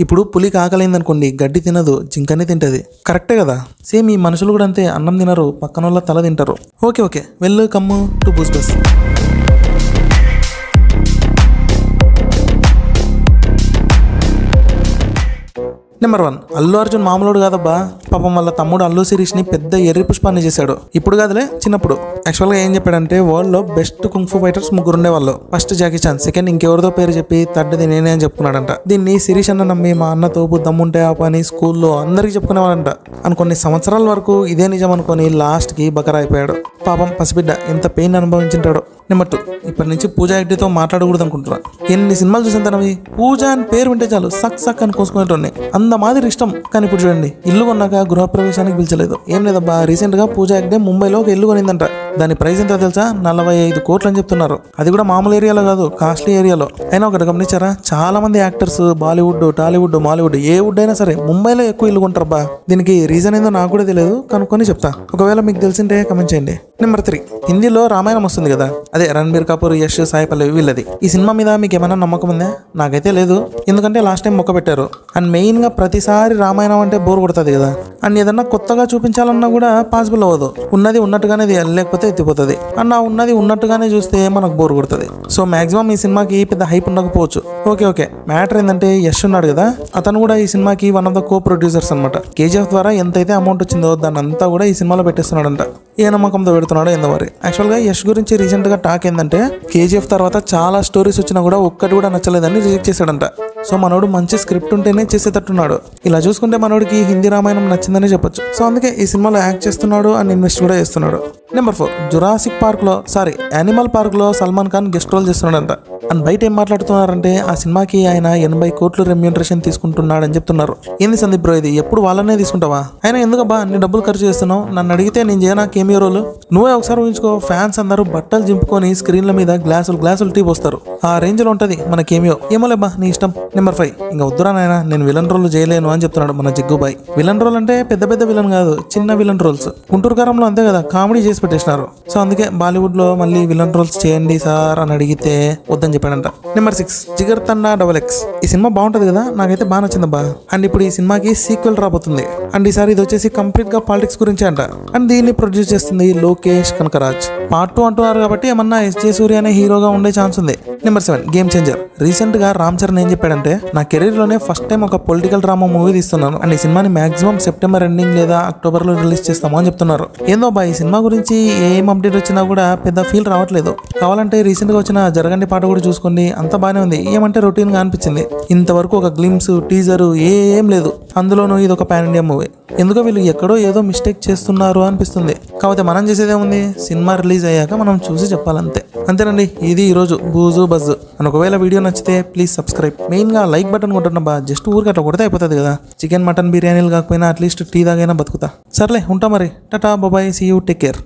ఇప్పుడు పులికి ఆకలిందనుకోండి గడ్డి తినదు, జింకనే తింటది. కరెక్టే కదా? సేమ్ ఈ మనుషులు కూడా అంతే, అన్నం తినరు, పక్కన వాళ్ళ తల తింటారు. ఓకే వెళ్ళు కమ్ము టు బూస్ బస్. నెంబర్ 1, అల్లు అర్జున్ మామూలుడు కాదబ్బా. పాపం వాళ్ళ తమ్ముడు అల్లు శిరీష్ ని పెద్ద ఎర్రి పుష్పాన్ని చేశాడు. ఇప్పుడు కాదులే, చిన్నప్పుడు. యాక్చువల్ గా ఏం చెప్పాడంటే వరల్డ్ లో బెస్ట్ కుంఫు ఫైటర్స్ 3 ఉండేవాళ్ళు. ఫస్ట్ జాకీ చాన్, సెకండ్ ఇంకెవరిదో పేరు చెప్పి, థర్డ్ది నేనే అని చెప్పుకున్నాడంట. దీన్ని శిరీష్ అన్న నమ్మి మా అన్నతో దమ్ముంటే ఆ పని స్కూల్లో అందరికి చెప్పుకునేవాడంట. కొన్ని సంవత్సరాల వరకు ఇదే నిజం అనుకొని లాస్ట్ కి బకరా అయిపోయాడు. పాపం పసిబిడ్డ ఎంత పెయిన్ అనుభవించింటాడు. నెంబర్ 2, ఇప్పటి నుంచి పూజా హెగ్డేతో మాట్లాడకూడదు అనుకుంటున్నా. ఎన్ని సినిమాలు చూసిన తనవి పూజ అని పేరు వింటే చాలు సక్ సక్ అని కోసుకునేటోని, అంత మాదిరి ఇష్టం. కానీ ఇప్పుడు చూడండి, ఇల్లు కొన్నాక గృహప్రవేశానికి పిలిచలేదు. ఏం లేదబ్బా, రీసెంట్ గా పూజా హెగ్డే ముంబైలో ఒక ఇల్లు కొనిందంట. దాని ప్రైస్ ఎంతో తెలుసా? 45 కోట్లు అని చెప్తున్నారు. అది కూడా మామూలు ఏరియాలో కాదు, కాస్ట్లీ ఏరియాలో. అయినా ఒకటి గమనించారా, చాలా మంది యాక్టర్స్ బాలీవుడ్, టాలీవుడ్, మాలీవుడ్ ఏ వుడ్ అయినా సరే ముంబైలో ఎక్కువ ఇల్లు కొంటారబ్బా. దీనికి రీజన్ ఏందో నాకు కూడా తెలియదు, కనుక్కొని చెప్తా. ఒకవేళ మీకు తెలిసింటే కమెంట్ చేయండి. నెంబర్ 3, హిందీలో రామాయణం వస్తుంది కదా, అదే రణబీర్ కపూర్, యష్, సాయి పల్లవి వీళ్ళది. ఈ సినిమా మీద మీకు ఏమైనా నమ్మకం ఉందా? నాకైతే లేదు. ఎందుకంటే లాస్ట్ టైం మొక్క పెట్టారు. అండ్ మెయిన్ గా ప్రతిసారి రామాయణం అంటే బోర్ కొడుతుంది కదా. అండ్ ఏదన్నా కొత్తగా చూపించాలన్నా కూడా పాసిబుల్ అవ్వదు. ఉన్నది ఉన్నట్టుగానే లేకపోతే ఎత్తిపోతుంది. అండ్ ఆ ఉన్నది ఉన్నట్టుగానే చూస్తే మనకు బోర్ కొడుతుంది. సో మాక్సిమం ఈ సినిమాకి పెద్ద హైప్ ఉండకపోవచ్చు. ఓకే మ్యాటర్ ఏంటంటే యష్ ఉన్నాడు కదా, అతను కూడా ఈ సినిమాకి one of the co producers అనమాట. కేజీఎఫ్ ద్వారా ఎంతైతే అమౌంట్ వచ్చిందో దాన్ని అంతా కూడా ఈ సినిమాలో పెట్టేస్తున్నాడంట. ఏ నమ్మకంతో పెడుతున్నాడో ఏందో మరి. యాక్చువల్ గా యష్ గురించి రీసెంట్ గా టాక్ ఏంటంటే కేజీఎఫ్ తర్వాత చాలా స్టోరీస్ వచ్చినా కూడా ఒక్కటి కూడా నచ్చలేదని రిజెక్ట్ చేశాడంట. సో మనోడు మంచి స్క్రిప్ట్ ఉంటేనే చేసేటట్టున్నాడు. ఇలా చూసుకుంటే మనోడికి హిందీ రామాయణం నచ్చిందని చెప్పొచ్చు. సో అందుకే ఈ సినిమాలో యాక్ట్ చేస్తున్నాడు అండ్ ఇన్వెస్ట్ కూడా చేస్తున్నాడు. నెంబర్ 4, యానిమల్ పార్క్ లో సల్మాన్ ఖాన్ గెస్ట్ రోల్ చేస్తున్నాడంట. అండ్ బయట ఏం మాట్లాడుతున్నారంటే ఆ సినిమాకి ఆయన 80 కోట్లు రెమ్యూనరేషన్ తీసుకుంటున్నాడని చెప్తున్నారు. ఏంది సందీప్ బ్రో ఇది, ఎప్పుడు వాళ్ళనే తీసుకుంటావా? అయినా ఎందుకబ్బా అన్ని డబ్బులు ఖర్చు చేస్తున్నావు? నన్ను అడిగితే నేను చేయనా కేమియో రోల్? నువ్వే ఒకసారి ఊహించుకో, ఫ్యాన్స్ అందరూ బట్టలు జింపుకొని స్క్రీన్ల మీద గ్లాసులు టీ పోస్తారు. ఆ రేంజ్ లో ఉంటది మన కేమియో. ఏమోలేబ్బా నీ ఇష్టం. నెంబర్ 5, ఇంకా వద్దురా నాయన, నేను విలన్ రోల్ చేయలేను అని చెప్తున్నాడు మన జిగ్గుబాయ్. విలన్ రోల్ అంటే పెద్ద విలన్ కాదు, చిన్న విలన్ రోల్స్. గుంటూరు కారంలో అంతే కదా, కామెడీ చేసి పెట్టేసినారు. సో అందుకే బాలీవుడ్ లో మళ్ళీ విలన్ రోల్స్ చేయండి సార్ అని అడిగితే వద్దని చెప్పాడంట. నెంబర్ 6, జిగర్ తండా XX. ఈ సినిమా బాగుంటది కదా, నాకైతే బాగా నచ్చిందబ్బా. అండ్ ఇప్పుడు ఈ సినిమాకి సీక్వెల్ రాబోతుంది. అండ్ ఈసారి ఇది వచ్చేసి కంప్లీట్ గా పాలిటిక్స్ గురించి అంట. అండ్ దీన్ని ప్రొడ్యూస్ చేస్తుంది లోకేష్ కనకరాజ్. పార్ట్ 2 అంటున్నారు కాబట్టి ఏమన్నా SJ సూర్య అనే హీరోగా ఉండే ఛాన్స్ ఉంది. Number 7, game changer. రీసెంట్ గా రామ్ చరణ్ ఏం చెప్పాడంటే నా కెరీర్ లోనే ఫస్ట్ టైం ఒక పొలిటికల్ డ్రామా మూవీ తీస్తున్నాను అండ్ ఈ సినిమాని మాక్సిమం సెప్టెంబర్ ఎండింగ్ లేదా అక్టోబర్ లో రిలీజ్ చేస్తాము అని చెప్తున్నారు. ఏందో బా, ఈ సినిమా గురించి ఏం అప్డేట్ వచ్చినా కూడా పెద్ద ఫీల్ రావట్లేదు. కావాలంటే రీసెంట్ గా వచ్చిన జరగండి పాట కూడా చూసుకోండి, అంత బాగానే ఉంది. ఏమంటే రొటీన్ గా అనిపించింది. ఇంతవరకు ఒక గ్లిమ్స్, టీజర్ ఏం లేదు. అందులోనూ ఇది ఒక పాన్ ఇండియా మూవీ. ఎందుకో వీళ్ళు ఎక్కడో ఏదో మిస్టేక్ చేస్తున్నారు అనిపిస్తుంది. కాకపోతే మనం చేసేదేముంది, సినిమా రిలీజ్ అయ్యాక మనం చూసి చెప్పాలంతే. అంతేనండి, ఇది ఈరోజు బూజు బజ్. అని ఒకవేళ వీడియో నచ్చితే ప్లీజ్ సబ్స్క్రైబ్. మెయిన్ గా లైక్ బటన్ కొట్టండి. జస్ట్ ఊరికి అట్లా కొడితే అయిపోతుంది కదా. చికెన్ మటన్ బిర్యానీలు కాకపోయినా అట్లీస్ట్ టీ తాగైనా బతుకుతా. సర్లే ఉంటా మరి. టాటా బాబాయ్, సీ యూ, టేక్ కేర్.